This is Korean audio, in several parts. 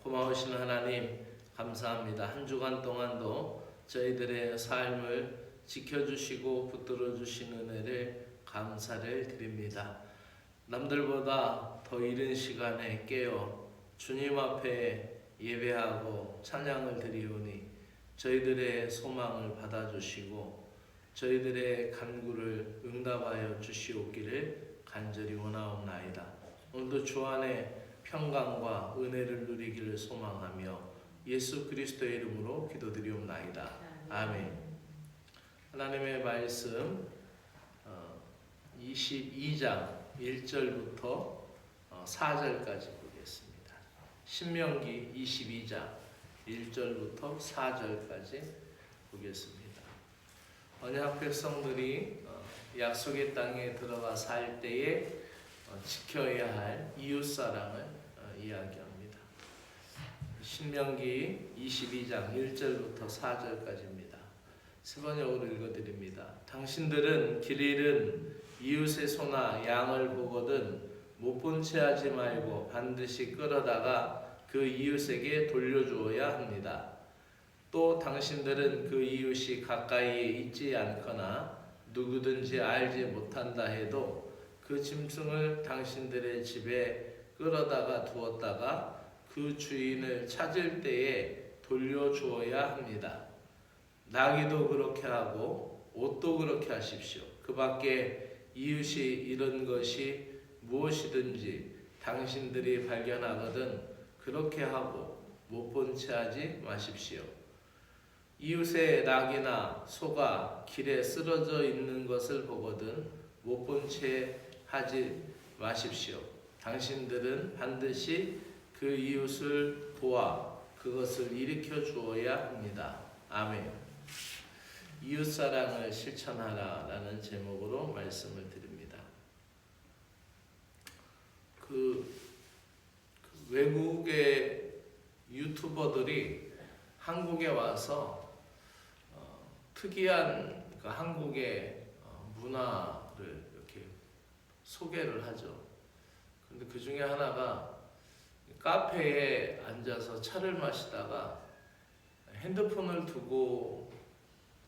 고마우신 하나님 감사합니다. 한 주간 동안도 저희들의 삶을 지켜주시고 붙들어주신 은혜를 감사를 드립니다. 남들보다 더 이른 시간에 깨어 주님 앞에 예배하고 찬양을 드리오니 저희들의 소망을 받아주시고 저희들의 간구를 응답하여 주시옵기를 간절히 원하옵나이다. 오늘도 주 안에 평강과 은혜를 누리기를 소망하며 예수 그리스도의 이름으로 기도드리옵나이다. 아멘. 하나님의 말씀 22장 1절부터 4절까지 보겠습니다. 신명기 22장 1절부터 4절까지 보겠습니다. 언약 백성들이 약속의 땅에 들어가 살 때에 지켜야 할 이웃사랑을 이야기합니다. 신명기 22장 1절부터 4절까지입니다. 세 번역으로 읽어드립니다. 당신들은 길 잃은 이웃의 소나 양을 보거든 못 본 채 하지 말고 반드시 끌어다가 그 이웃에게 돌려주어야 합니다. 또 당신들은 그 이웃이 가까이에 있지 않거나 누구든지 알지 못한다 해도 그 짐승을 당신들의 집에 끌어다가 두었다가 그 주인을 찾을 때에 돌려주어야 합니다. 나귀도 그렇게 하고 옷도 그렇게 하십시오. 그 밖에 이웃이 잃은 것이 무엇이든지 당신들이 발견하거든 그렇게 하고 못 본 채 하지 마십시오. 이웃의 낙이나 소가 길에 쓰러져 있는 것을 보거든 못 본 채 하지 마십시오. 당신들은 반드시 그 이웃을 도와 그것을 일으켜 주어야 합니다. 아멘. 이웃사랑을 실천하라 라는 제목으로 말씀을 드립니다. 외국의 유튜버들이 한국에 와서 특이한 한국의 문화를 이렇게 소개를 하죠. 근데 그 중에 하나가 카페에 앉아서 차를 마시다가 핸드폰을 두고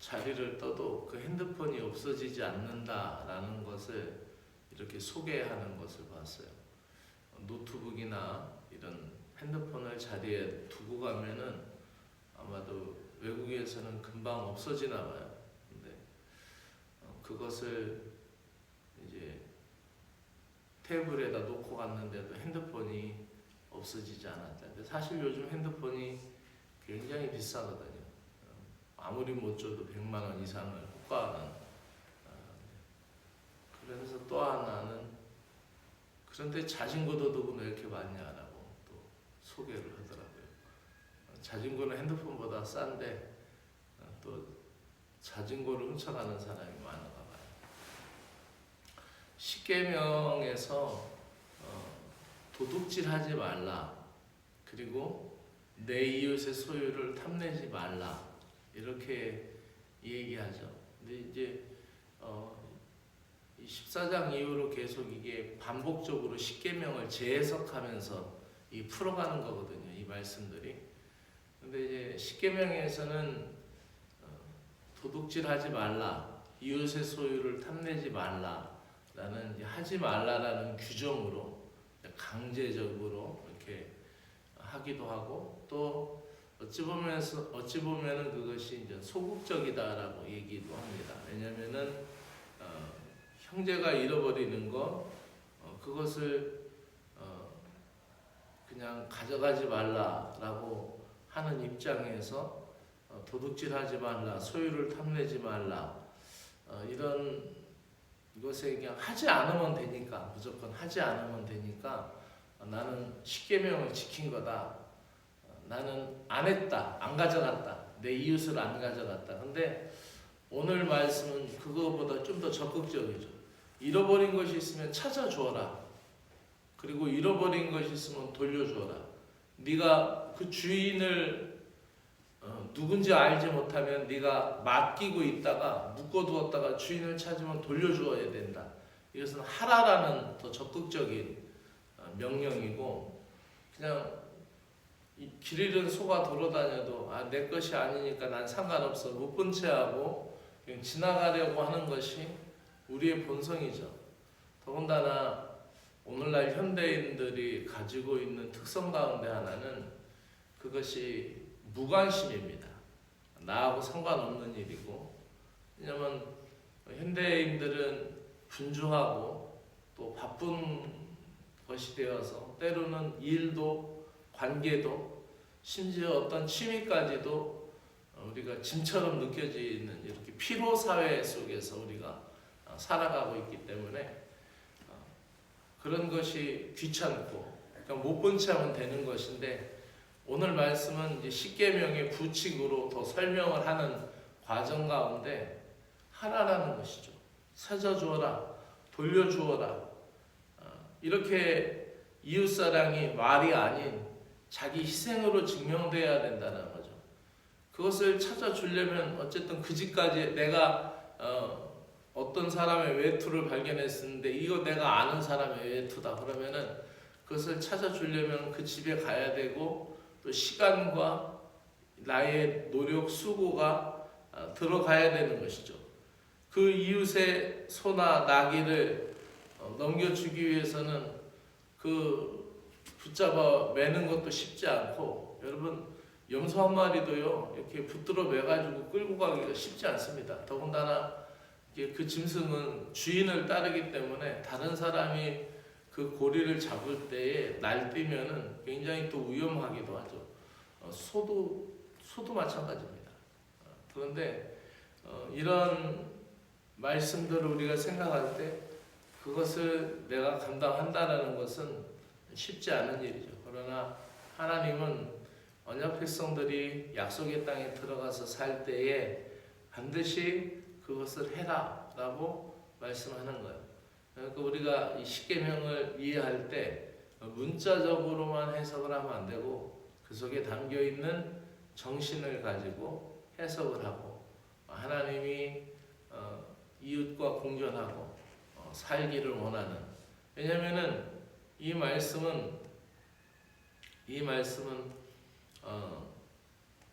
자리를 떠도 그 핸드폰이 없어지지 않는다라는 것을 이렇게 소개하는 것을 봤어요. 노트북이나 이런 핸드폰을 자리에 두고 가면은 아마도 외국에서는 금방 없어지나 봐요. 근데 그것을 이제 테이블에다 놓고 갔는데도 핸드폰이 없어지지 않았다. 근데 사실 요즘 핸드폰이 굉장히 비싸거든요. 아무리 못 줘도 100만 원 이상을 호가하는. 그러면서 또 하나는 그런데 자전거 도둑은 왜 이렇게 많냐라고 또 소개를 하더라고요. 자전거는 핸드폰보다 싼데 또 자전거를 훔쳐가는 사람이 많은가 봐요. 십계명에서 도둑질하지 말라, 그리고 내 이웃의 소유를 탐내지 말라 이렇게 얘기하죠. 근데 이제 이 14장 이후로 계속 이게 반복적으로 십계명을 재해석하면서 풀어가는 거거든요. 이 말씀들이. 근데 이제 십계명에서는 도둑질하지 말라, 이웃의 소유를 탐내지 말라라는 하지 말라라는 규정으로 강제적으로 이렇게 하기도 하고 또 어찌 보면은 그것이 이제 소극적이다라고 얘기도 합니다. 왜냐면은 형제가 잃어버리는 거 그것을 그냥 가져가지 말라라고 하는 입장에서 도둑질하지 말라, 소유를 탐내지 말라 이런 것에 그냥 하지 않으면 되니까 무조건 하지 않으면 되니까 나는 십계명을 지킨 거다. 나는 안 했다, 안 가져갔다, 내 이웃을 안 가져갔다. 근데 오늘 말씀은 그거보다 좀 더 적극적이죠. 잃어버린 것이 있으면 찾아주어라. 그리고 잃어버린 것이 있으면 돌려주어라. 네가 그 주인을 누군지 알지 못하면 네가 맡기고 있다가 묶어두었다가 주인을 찾으면 돌려주어야 된다. 이것은 하라라는 더 적극적인 명령이고 그냥 길 잃은 소가 돌아다녀도 내 것이 아니니까 난 상관없어 못 본 채 하고 그냥 지나가려고 하는 것이 우리의 본성이죠. 더군다나 오늘날 현대인들이 가지고 있는 특성 가운데 하나는 그것이 무관심입니다. 나하고 상관없는 일이고, 왜냐하면 현대인들은 분주하고 또 바쁜 것이 되어서 때로는 일도 관계도 심지어 어떤 취미까지도 우리가 짐처럼 느껴지는 이렇게 피로 사회 속에서 우리가 살아가고 있기 때문에 그런 것이 귀찮고 그냥 못 본 채 하면 되는 것인데, 오늘 말씀은 이제 십계명의 부칙으로 더 설명을 하는 과정 가운데 하나라는 것이죠. 찾아주어라, 돌려주어라. 이렇게 이웃사랑이 말이 아닌 자기 희생으로 증명돼야 된다는 거죠. 그것을 찾아주려면 어쨌든 그 집까지 내가 어떤 사람의 외투를 발견했었는데 이거 내가 아는 사람의 외투다 그러면은 그것을 찾아주려면 그 집에 가야 되고 또 시간과 나의 노력 수고가 들어가야 되는 것이죠. 그 이웃의 소나 나귀를 넘겨주기 위해서는 그 붙잡아 매는 것도 쉽지 않고, 여러분 염소 한 마리도요 이렇게 붙들어 매가지고 끌고 가기가 쉽지 않습니다. 더군다나 그 짐승은 주인을 따르기 때문에 다른 사람이 그 고리를 잡을 때에 날뛰면은 굉장히 또 위험하기도 하죠. 소도 마찬가지입니다. 그런데 이런 말씀들을 우리가 생각할 때 그것을 내가 감당한다는 것은 쉽지 않은 일이죠. 그러나 하나님은 언약 백성들이 약속의 땅에 들어가서 살 때에 반드시 그것을 해라 라고 말씀하는 거예요. 그러니까 우리가 이 십계명을 이해할 때 문자적으로만 해석을 하면 안 되고 그 속에 담겨있는 정신을 가지고 해석을 하고, 하나님이 이웃과 공존하고 살기를 원하는, 왜냐하면은 이 말씀은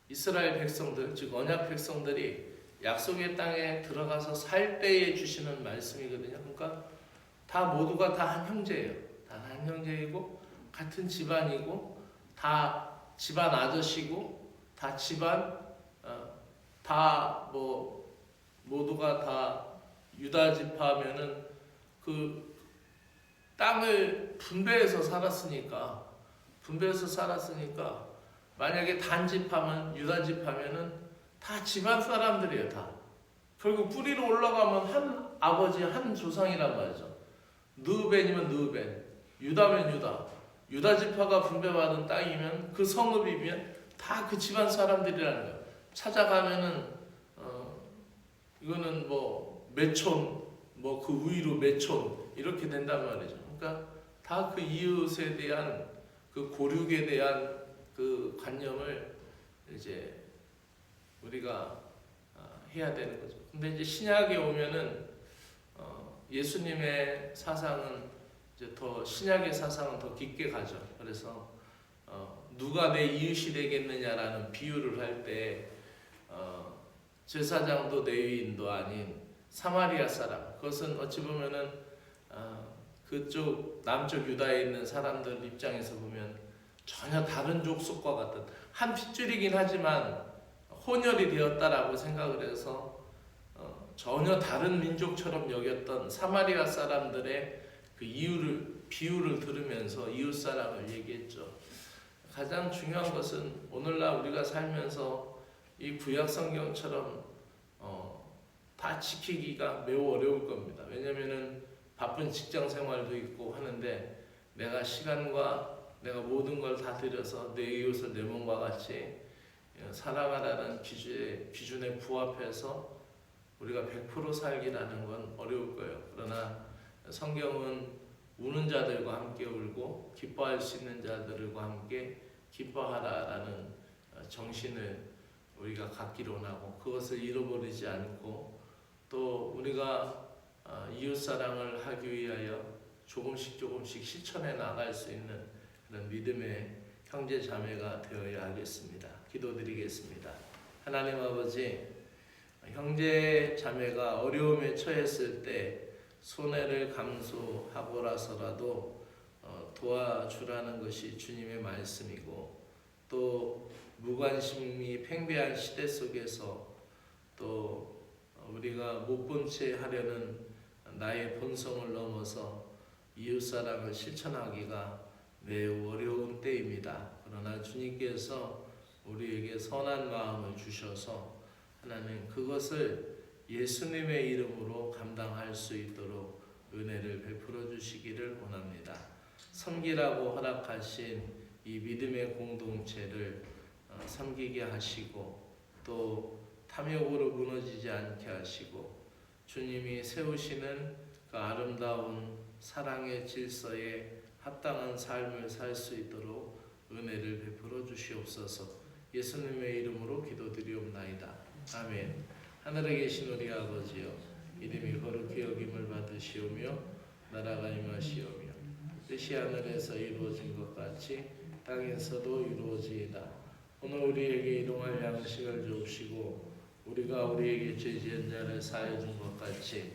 이스라엘 백성들, 즉 언약 백성들이 약속의 땅에 들어가서 살 때에 주시는 말씀이거든요. 그러니까 다 모두가 다 한 형제예요. 다 한 형제이고 같은 집안이고 다 집안 아저씨고 다 집안 다 모두가 다 유다 지파면은 그 땅을 분배해서 살았으니까 만약에 단집하면 유다 집하면은 다 집안 사람들이에요. 다 결국 뿌리로 올라가면 한 아버지 한 조상이란 말이죠. 느벤이면 느벤, 유다면 유다 지파가 분배받은 땅이면 그 성읍이면 다 그 집안 사람들이라는 거예요. 찾아가면은 이거는 몇촌 그 위로 몇촌 이렇게 된단 말이죠. 그러니까 다 그 이웃에 대한 그 고륙에 대한 그 관념을 이제 우리가 해야 되는 거죠. 근데 이제 신약에 오면은 예수님의 사상은 이제 더 신약의 사상은 더 깊게 가죠. 그래서 누가 내 이웃이 되겠느냐라는 비유를 할 때 제사장도 레위인도 아닌 사마리아 사람, 그것은 어찌 보면은 그쪽 남쪽 유다에 있는 사람들 입장에서 보면 전혀 다른 족속과 같은 한 핏줄이긴 하지만 혼혈이 되었다라고 생각을 해서 전혀 다른 민족처럼 여겼던 사마리아 사람들의 그 비유를 들으면서 이웃 사랑을 얘기했죠. 가장 중요한 것은 오늘날 우리가 살면서 이 구약 성경처럼 다 지키기가 매우 어려울 겁니다. 왜냐면은 바쁜 직장 생활도 있고 하는데 내가 시간과 내가 모든 걸 다 들여서 내 이웃을 내 몸과 같이 살아가라는 기준에 부합해서 우리가 100% 살기라는 건 어려울 거예요. 그러나 성경은 우는 자들과 함께 울고 기뻐할 수 있는 자들과 함께 기뻐하라라는 정신을 우리가 갖기로 원하고, 그것을 잃어버리지 않고 또 우리가 이웃사랑을 하기 위하여 조금씩 실천해 나갈 수 있는 그런 믿음의 형제 자매가 되어야 하겠습니다. 기도드리겠습니다. 하나님 아버지, 형제 자매가 어려움에 처했을 때 손해를 감수하고라서라도 도와주라는 것이 주님의 말씀이고, 또 무관심이 팽배한 시대 속에서 또 우리가 못 본 채 하려는 나의 본성을 넘어서 이웃사랑을 실천하기가 매우 어려운 때입니다. 그러나 주님께서 우리에게 선한 마음을 주셔서 하나님 그것을 예수님의 이름으로 감당할 수 있도록 은혜를 베풀어 주시기를 원합니다. 섬기라고 허락하신 이 믿음의 공동체를 섬기게 하시고, 또 탐욕으로 무너지지 않게 하시고, 주님이 세우시는 그 아름다운 사랑의 질서에 합당한 삶을 살 수 있도록 은혜를 베풀어 주시옵소서. 예수님의 이름으로 기도드리옵나이다. 아멘. 하늘에 계신 우리 아버지여, 이름이 거룩히 여김을 받으시오며 나라가 임하시오며 뜻이 하늘에서 이루어진 것 같이 땅에서도 이루어지이다. 오늘 우리에게 일용할 양식을 주옵시고, 우리가 우리에게 죄 지은 자를 사하여 준 것 같이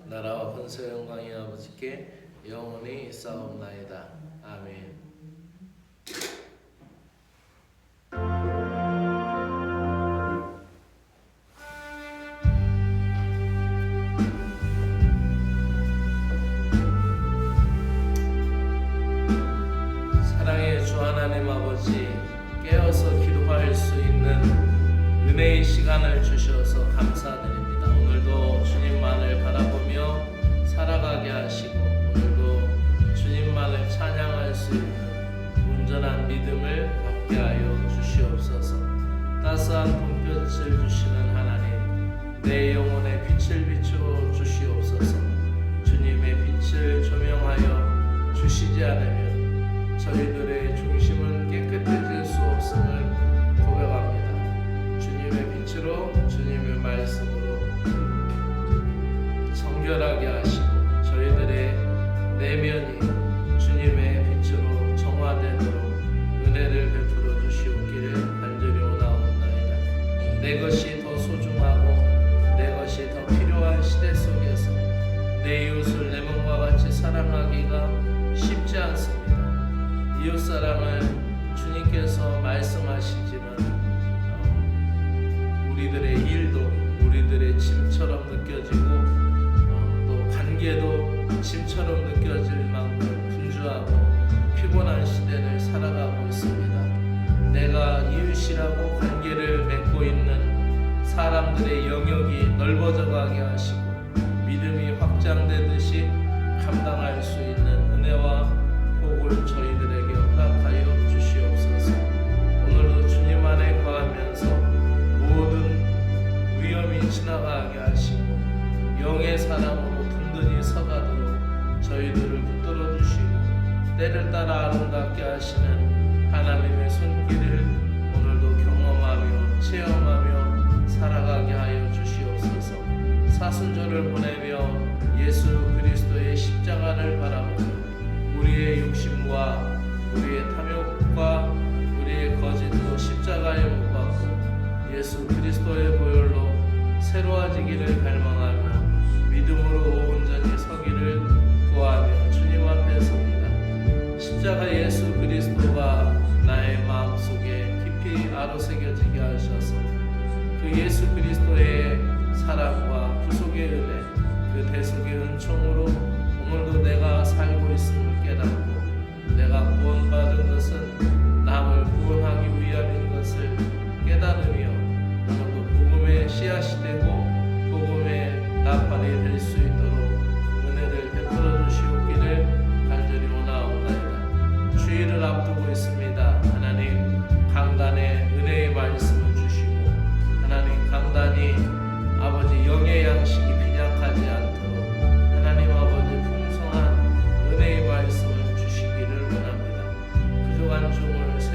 나라와 권세 영광이 아버지께 영원히 있사옵나이다. 아멘. 사랑의 주 하나님 아버지, 깨어서 기도할 수 있는 은혜의 시간을 주셔서 감사드립니다. 오늘도 주님만을 바라보며 살아가게 하시고, 오늘도 주님만을 찬양할 수 있는 온전한 믿음을 갖게 하여 주시옵소서. 따스한 봄볕을 주시는 하나님, 내 영혼의 빛을 비추어 주시옵소서. 주님의 빛을 조명하여 주시지 않으면 저희들의 중심은 깨끗해질 수 없음을 고백합니다. 주님의 빛으로, 주님의 말씀으로 정결하게 하시고, 저희들의 내면이 주님의 빛으로 정화되도록 은혜를 베풀어 주시옵기를 간절히 원하옵나이다. 내 것이 더 소중하고 내 것이 더 필요한 시대 속에서 내 이웃을 내 몸과 같이 사랑하기가 쉽지 않습니다. 이웃사랑을 주님께서 말씀하시지만 우리들의 일도 우리들의 짐처럼 느껴지고, 또 관계도 짐처럼 느껴질 만큼 분주하고 피곤한 시대를 살아가고 있습니다. 내가 이웃이라고 관계를 맺고 있는 사람들의 영역이 넓어져 가게 하시고, 믿음이 확장되듯이 감당할 수 있는 은혜와 복을 저희들에게 허락하여 주시옵소서. 오늘도 주님 안에 거하면서 모든 위험이 지나가게 하시고, 영의 사랑으로 든든히 서가도록 저희들을 붙들어 주시고, 때를 따라 아름답게 하시는 하나님의 손길을 오늘도 경험하며 체험하며 살아가게 하여 주시옵소서. 사순절을 보내며 예수 그리스도의 십자가를 바라보며 우리의 욕심과 우리의 탐욕과 우리의 거짓도 십자가에 못 박고 예수 그리스도의 보혈로 새로워지기를 갈망하며 믿음으로 온전히 서기를 구하며 주님 앞에 섭니다. 십자가 예수 그리스도가 나의 마음속에 깊이 아로새겨지게 하셔서 그 예수 그리스도의 사랑과 구속의 은혜, 그 대속의 은총으로 오늘도 내가 살고 있음을 깨닫고, 내가 구원받은 것은